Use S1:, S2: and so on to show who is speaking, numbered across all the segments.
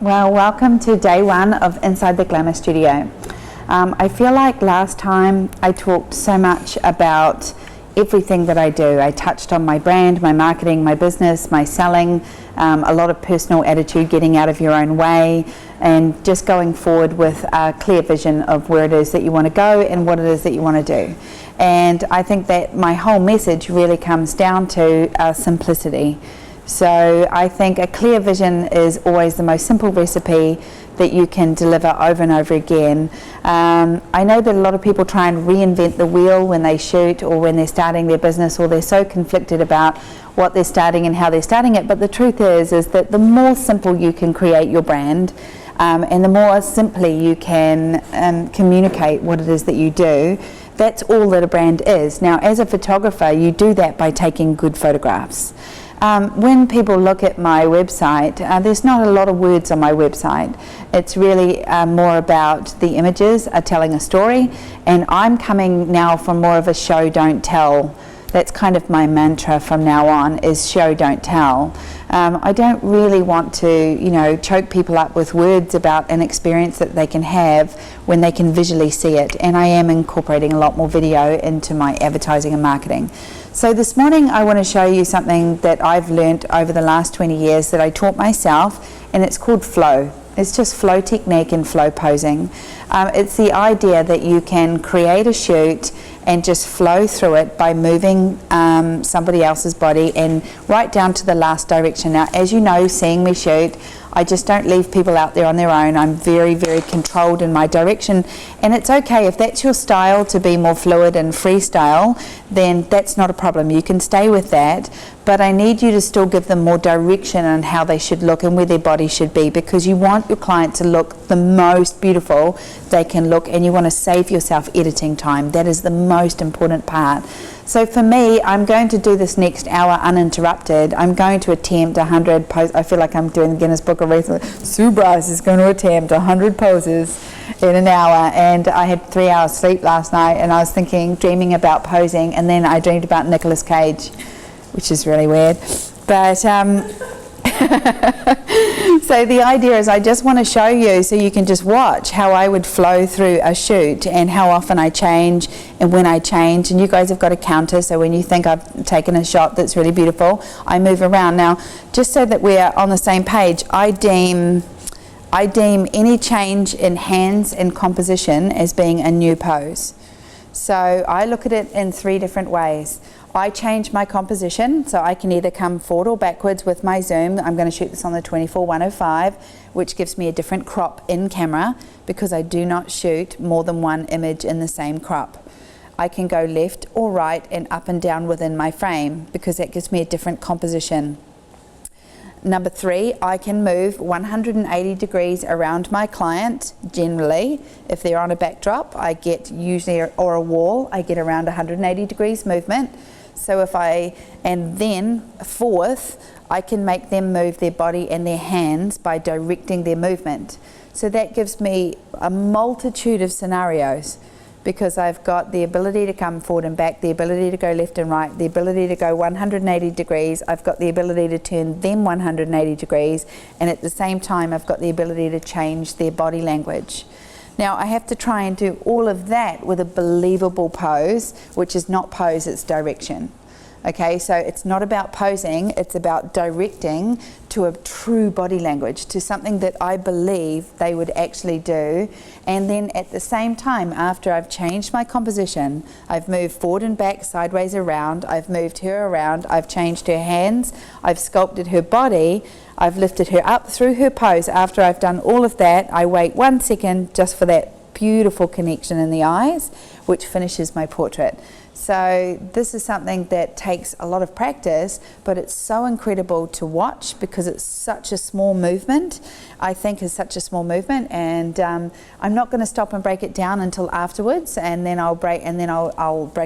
S1: Well, welcome to day one of Inside the Glamour Studio. I feel like last time I talked so much about everything that I do. I touched on my brand, my marketing, my business, my selling, a lot of personal attitude, getting out of your own way, and just going forward with a clear vision of where it is that you want to go and what it is that you want to do. And I think that my whole message really comes down to simplicity. So I think a clear vision is always the most simple recipe that you can deliver over and over again. I know that a lot of people try and reinvent the wheel when they shoot or when they're starting their business, or they're so conflicted about what they're starting and how they're starting it. But the truth is that the more simple you can create your brand, and the more simply you can communicate what it is that you do, that's all that a brand is. Now, as a photographer, you do that by taking good photographs. When people look at my website, there's not a lot of words on my website. It's really more about the images are telling a story, and I'm coming now from more of a show, don't tell. That's kind of my mantra from now on, is show, don't tell. I don't really want to, choke people up with words about an experience that they can have when they can visually see it. And I am incorporating a lot more video into my advertising and marketing. So this morning I want to show you something that I've learned over the last 20 years that I taught myself, and it's called flow. It's just flow technique and flow posing. It's the idea that you can create a shoot and just flow through it by moving somebody else's body and right down to the last direction. Now, as you know, seeing me shoot, I just don't leave people out there on their own. I'm very, very controlled in my direction, and it's okay if that's your style, to be more fluid and freestyle, then that's not a problem. You can stay with that, but I need you to still give them more direction on how they should look and where their body should be, because you want your client to look the most beautiful they can look, and you want to save yourself editing time. That is the most important part. So for me, I'm going to do this next hour uninterrupted. I'm going to attempt 100 poses. I feel like I'm doing the Guinness Book of Records. Sue Bryce is going to attempt 100 poses in an hour, and I had 3 hours sleep last night, and I was dreaming about posing, and then I dreamed about Nicolas Cage, which is really weird. But so the idea is I just want to show you so you can just watch how I would flow through a shoot and how often I change and when I change. And you guys have got a counter, so when you think I've taken a shot that's really beautiful, I move around. Now, just so that we're on the same page, I deem any change in hands and composition as being a new pose. So I look at it in 3 different ways. I change my composition, so I can either come forward or backwards with my zoom. I'm going to shoot this on the 24-105, which gives me a different crop in camera, because I do not shoot more than one image in the same crop. I can go left or right and up and down within my frame, because that gives me a different composition. Number 3, I can move 180 degrees around my client. Generally, if they're on a backdrop, I get usually, or a wall, I get around 180 degrees movement. So and then 4th, I can make them move their body and their hands by directing their movement. So that gives me a multitude of scenarios, because I've got the ability to come forward and back, the ability to go left and right, the ability to go 180 degrees, I've got the ability to turn them 180 degrees, and at the same time I've got the ability to change their body language. Now, I have to try and do all of that with a believable pose, which is not pose, it's direction. Okay, so it's not about posing, it's about directing to a true body language, to something that I believe they would actually do. And then at the same time, after I've changed my composition, I've moved forward and back, sideways around, I've moved her around, I've changed her hands, I've sculpted her body, I've lifted her up through her pose. After I've done all of that, I wait 1 second just for that beautiful connection in the eyes, which finishes my portrait. So this is something that takes a lot of practice, but it's so incredible to watch, because it's such a small movement. I think is such a small movement, and I'm not going to stop and break it down until afterwards, and then I'll break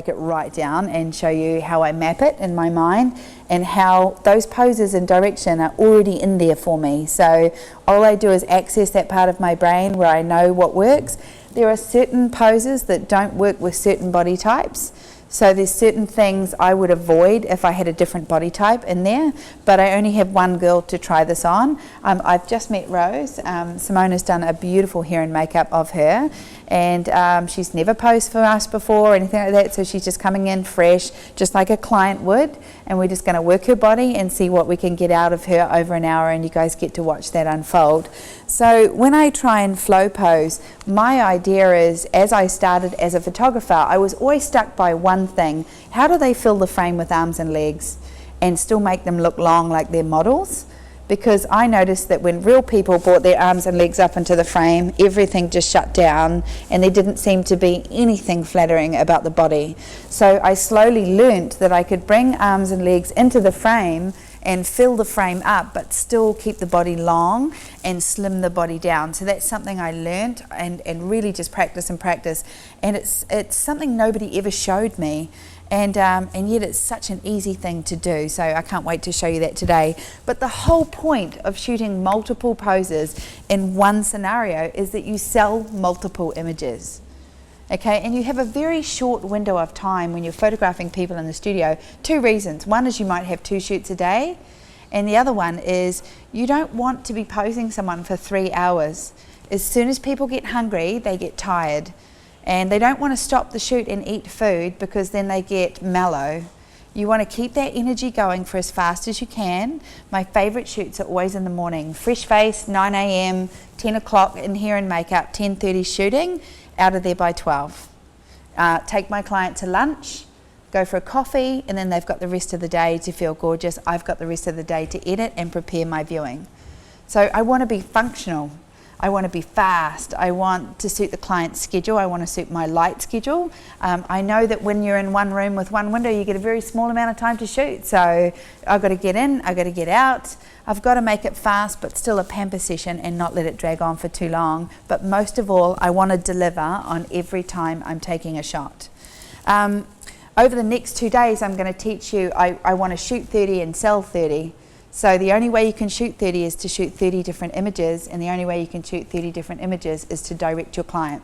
S1: it right down and show you how I map it in my mind, and how those poses and direction are already in there for me. So all I do is access that part of my brain where I know what works. There are certain poses that don't work with certain body types. So there's certain things I would avoid if I had a different body type in there, but I only have one girl to try this on. I've just met Rose. Simona's done a beautiful hair and makeup of her, and she's never posed for us before or anything like that, so she's just coming in fresh, just like a client would, and we're just going to work her body and see what we can get out of her over an hour, and you guys get to watch that unfold. So when I try and flow pose, my idea is, as I started as a photographer, I was always stuck by one thing. How do they fill the frame with arms and legs and still make them look long like they're models? Because I noticed that when real people brought their arms and legs up into the frame, everything just shut down and there didn't seem to be anything flattering about the body. So I slowly learnt that I could bring arms and legs into the frame and fill the frame up, but still keep the body long and slim the body down. So that's something I learnt and really just practice and practice. And it's something nobody ever showed me. And yet it's such an easy thing to do, so I can't wait to show you that today. But the whole point of shooting multiple poses in one scenario is that you sell multiple images. Okay, and you have a very short window of time when you're photographing people in the studio. Two reasons. One is you might have 2 shoots a day, and the other one is you don't want to be posing someone for 3 hours. As soon as people get hungry, they get tired. And they don't want to stop the shoot and eat food because then they get mellow. You want to keep that energy going for as fast as you can. My favourite shoots are always in the morning. Fresh face, 9 a.m, 10 o'clock in hair and makeup, 10:30 shooting, out of there by 12. Take my client to lunch, go for a coffee, and then they've got the rest of the day to feel gorgeous. I've got the rest of the day to edit and prepare my viewing. So I want to be functional. I want to be fast. I want to suit the client's schedule. I want to suit my light schedule. I know that when you're in one room with one window, you get a very small amount of time to shoot. So I've got to get in, I've got to get out. I've got to make it fast, but still a pamper session and not let it drag on for too long. But most of all, I want to deliver on every time I'm taking a shot. Over the next 2 days, I'm going to teach you, I want to shoot 30 and sell 30. So the only way you can shoot 30 is to shoot 30 different images, and the only way you can shoot 30 different images is to direct your client.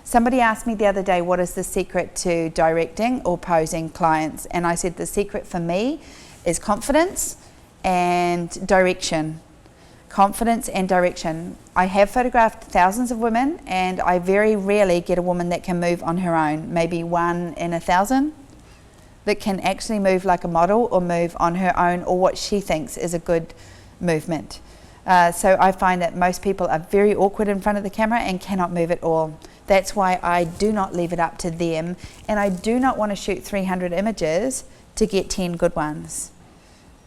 S1: Somebody asked me the other day, what is the secret to directing or posing clients? And I said the secret for me is confidence and direction. Confidence and direction. I have photographed thousands of women, and I very rarely get a woman that can move on her own, maybe 1 in 1,000. That can actually move like a model or move on her own or what she thinks is a good movement. So I find that most people are very awkward in front of the camera and cannot move at all. That's why I do not leave it up to them, and I do not want to shoot 300 images to get 10 good ones.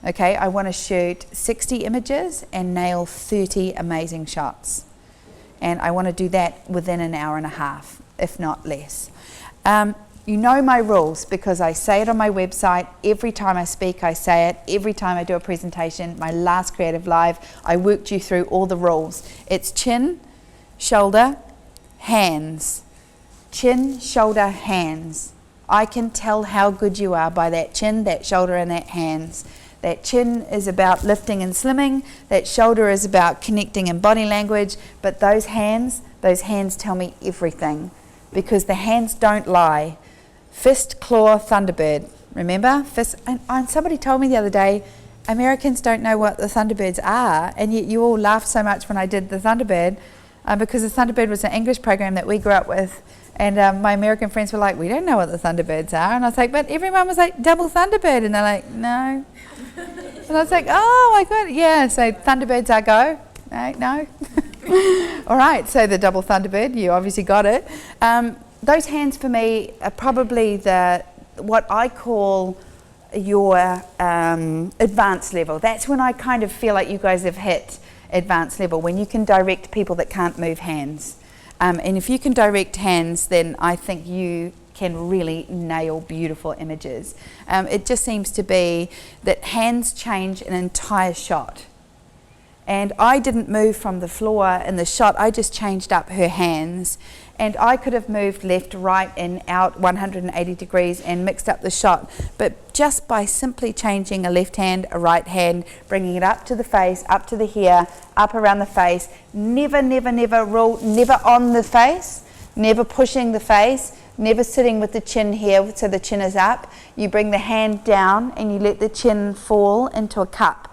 S1: Okay, I want to shoot 60 images and nail 30 amazing shots. And I want to do that within an hour and a half, if not less. You know my rules because I say it on my website. Every time I speak, I say it. Every time I do a presentation, my last Creative Live, I worked you through all the rules. It's chin, shoulder, hands. Chin, shoulder, hands. I can tell how good you are by that chin, that shoulder, and that hands. That chin is about lifting and slimming. That shoulder is about connecting and body language. But those hands tell me everything because the hands don't lie. Fist, claw, thunderbird. Remember? Fist. And somebody told me the other day, Americans don't know what the thunderbirds are, and yet you all laughed so much when I did the thunderbird because the thunderbird was an English program that we grew up with, and my American friends were like, we don't know what the thunderbirds are, and I was like, but everyone was like, double thunderbird, and they're like, no. And I was like, oh my God, yeah, so thunderbirds are go. No. All right, so the double thunderbird, you obviously got it. Those hands for me are probably what I call your advanced level. That's when I kind of feel like you guys have hit advanced level, when you can direct people that can't move hands. And if you can direct hands, then I think you can really nail beautiful images. It just seems to be that hands change an entire shot. And I didn't move from the floor in the shot, I just changed up her hands. And I could have moved left, right, and out 180 degrees and mixed up the shot. But just by simply changing a left hand, a right hand, bringing it up to the face, up to the hair, up around the face, never on the face, never pushing the face, never sitting with the chin here so the chin is up. You bring the hand down and you let the chin fall into a cup,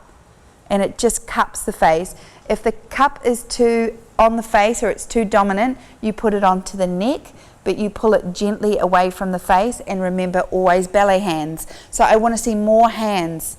S1: and it just cups the face. If the cup is too on the face or it's too dominant, you put it onto the neck, but you pull it gently away from the face, and remember, always ballet hands. So I want to see more hands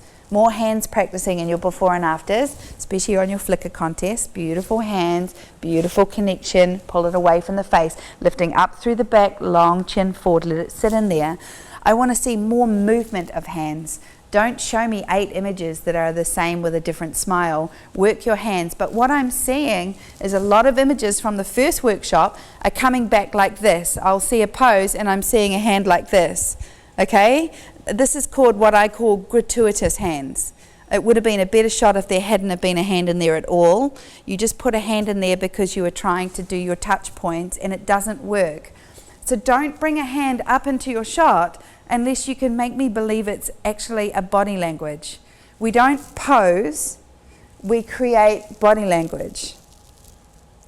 S1: practicing in your before and afters, especially on your flicker contest. Beautiful hands, beautiful connection, pull it away from the face, lifting up through the back, long chin forward, let it sit in there. I want to see more movement of hands. Don't show me 8 images that are the same with a different smile. Work your hands. But what I'm seeing is a lot of images from the first workshop are coming back like this. I'll see a pose and I'm seeing a hand like this. Okay? This is called what I call gratuitous hands. It would have been a better shot if there hadn't have been a hand in there at all. You just put a hand in there because you were trying to do your touch points, and it doesn't work. So don't bring a hand up into your shot unless you can make me believe it's actually a body language. We don't pose, we create body language.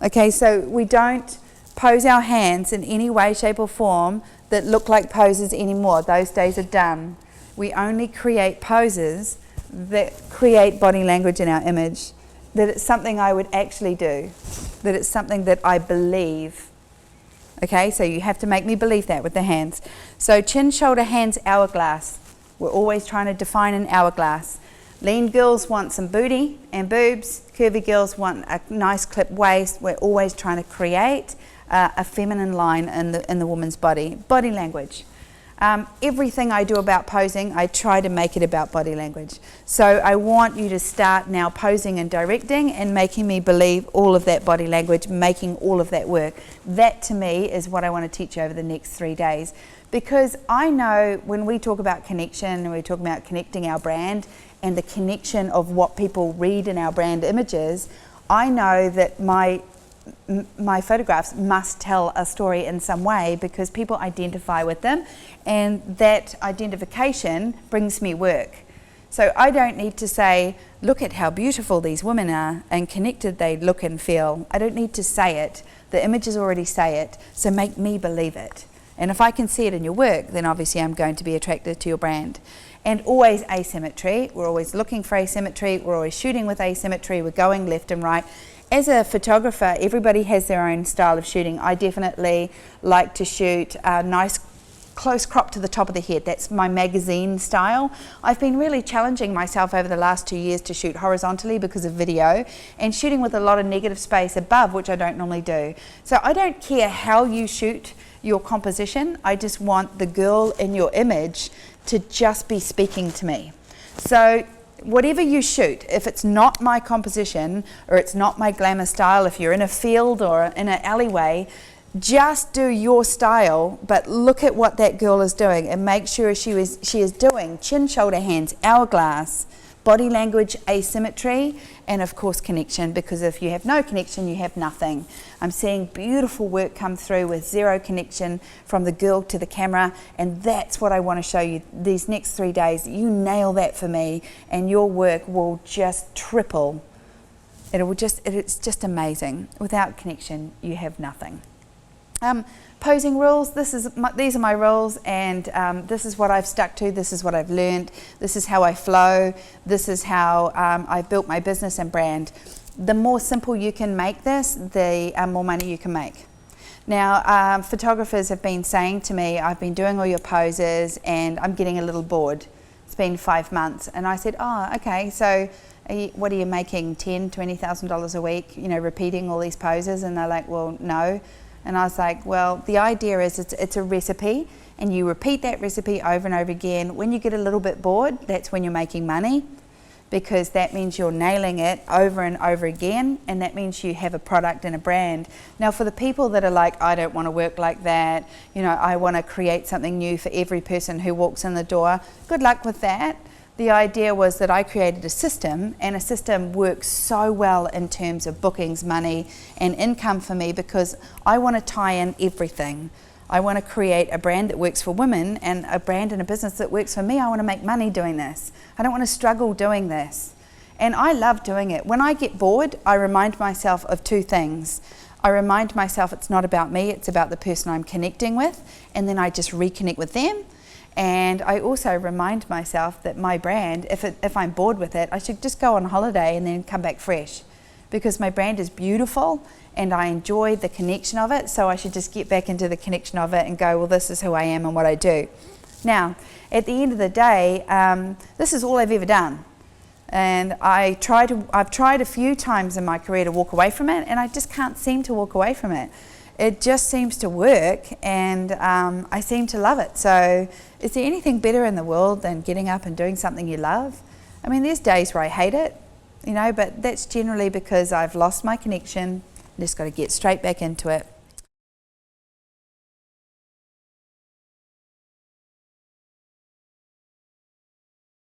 S1: Okay, so we don't pose our hands in any way, shape or form that look like poses anymore. Those days are done. We only create poses that create body language in our image, that it's something I would actually do, that it's something that I believe. Okay, so you have to make me believe that with the hands. So chin, shoulder, hands, hourglass. We're always trying to define an hourglass. Lean girls want some booty and boobs. Curvy girls want a nice clipped waist. We're always trying to create a feminine line in the woman's body. Body language. Everything I do about posing, I try to make it about body language. So I want you to start now posing and directing and making me believe all of that body language, making all of that work. That to me is what I want to teach you over the next 3 days. Because I know when we talk about connection and we talk about connecting our brand and the connection of what people read in our brand images, I know that my photographs must tell a story in some way because people identify with them, and that identification brings me work. So I don't need to say, look at how beautiful these women are and connected they look and feel. I don't need to say it. The images already say it, so make me believe it. And if I can see it in your work, then obviously I'm going to be attracted to your brand. And always asymmetry. We're always looking for asymmetry. We're always shooting with asymmetry. We're going left and right. As a photographer, everybody has their own style of shooting. I definitely like to shoot a nice close crop to the top of the head. That's my magazine style. I've been really challenging myself over the last 2 years to shoot horizontally because of video, and shooting with a lot of negative space above, which I don't normally do. So I don't care how you shoot your composition. I just want the girl in your image to just be speaking to me. So whatever you shoot, if it's not my composition or it's not my glamour style, if you're in a field or in an alleyway, just do your style, but look at what that girl is doing and make sure she is doing chin, shoulder, hands, hourglass, body language, asymmetry, and of course connection, because if you have no connection, you have nothing. I'm seeing beautiful work come through with zero connection from the girl to the camera, and that's what I want to show you these next 3 days. You nail that for me and your work will just triple. It's just amazing. Without connection, you have nothing. Posing rules, these are my rules, and this is what I've stuck to, this is what I've learned, this is how I flow, this is how I've built my business and brand. The more simple you can make this, the more money you can make. Now, photographers have been saying to me, I've been doing all your poses and I'm getting a little bored. It's been 5 months. And I said, oh, okay, so what are you making, $10,000, $20,000 a week, repeating all these poses? And they're like, well, no. And I was like, well, the idea is it's a recipe, and you repeat that recipe over and over again. When you get a little bit bored, that's when you're making money, because that means you're nailing it over and over again, and that means you have a product and a brand. Now, for the people that are like, I don't want to work like that, I want to create something new for every person who walks in the door, good luck with that. The idea was that I created a system, and a system works so well in terms of bookings, money, and income for me, because I want to tie in everything. I want to create a brand that works for women and a brand and a business that works for me. I want to make money doing this. I don't want to struggle doing this. And I love doing it. When I get bored, I remind myself of 2 things. I remind myself it's not about me, it's about the person I'm connecting with, and then I just reconnect with them. And I also remind myself that my brand, if I'm bored with it, I should just go on holiday and then come back fresh, because my brand is beautiful and I enjoy the connection of it, so I should just get back into the connection of it and go, well, this is who I am and what I do. Now, at the end of the day, this is all I've ever done. And I've tried a few times in my career to walk away from it, and I just can't seem to walk away from it. It just seems to work, and I seem to love it. So is there anything better in the world than getting up and doing something you love? I mean, there's days where I hate it, you know, but that's generally because I've lost my connection. Just got to get straight back into it.